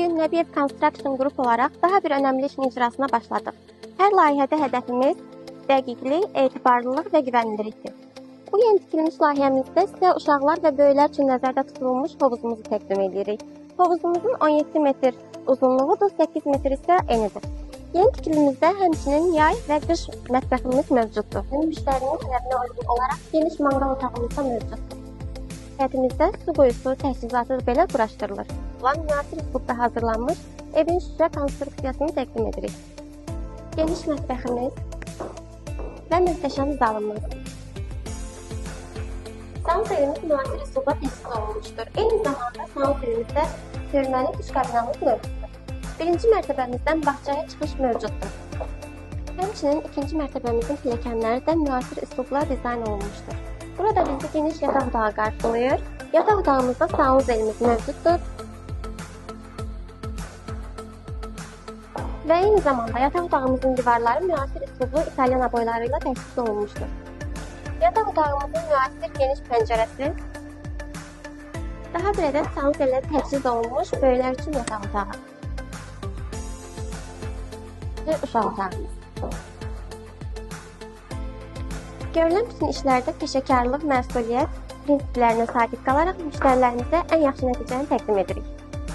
gün Nəbiyev Construction Group olaraq daha bir önəmli işin icrasına başladıq. Hər layihədə hədəfimiz dəqiqlik, etibarlılıq və güvənilirlikdir. Bu yeni tikilmiş layihəmizdə sizə uşaqlar və böyüklər üçün nəzərdə tutulmuş hovuzumuzu təqdim edirik. Hovuzumuzun 17 metr uzunluğudur, 8 metr isə enidir. Yeni tikilimizdə həmçinin yay və qış mətbəximiz mövcuddur. Müştərinin tələbinə uyğun olaraq geniş manqal otağımız da mövcuddur. Həyətimizdə su quyusu təchizatı belə quraşdırılır. Münasir üslubda hazırlanmış evin şüşə konstruksiyasını təqdim edirik. Geniş mətbəximiz və möhtəşəm zalımız. Salon evimiz münasir üslubda təchiz olunmuşdur. Eyni zamanda salon evimizdə görməli duş kabinamız mövcuddur. Birinci mərtəbəmizdən bağçaya çıxış mövcuddur. Həmçinin ikinci mərtəbəmizin pilləkənləri də müasir üslubla dizayn olunmuşdur. Burada bizi geniş yataq otağı qarşılayır. Yataq otağımızda sauna elimiz mövcuddur. Və eyni zamanda yataq otağımızın divarları müasir üslublu İtalyan boyaları ilə təchiz olunmuşdur. Yataq otağımızın müasir geniş pəncərəsi, daha bir ədəd sauna ilə təchiz olunmuş böyüklər üçün yataq otağı və uşaq otağımız. Görülən bütün işlərdə peşəkarlıq, məsuliyyət prinsiplərinə sadiq qalaraq müştərilərimizə ən yaxşı nəticəni təqdim edirik.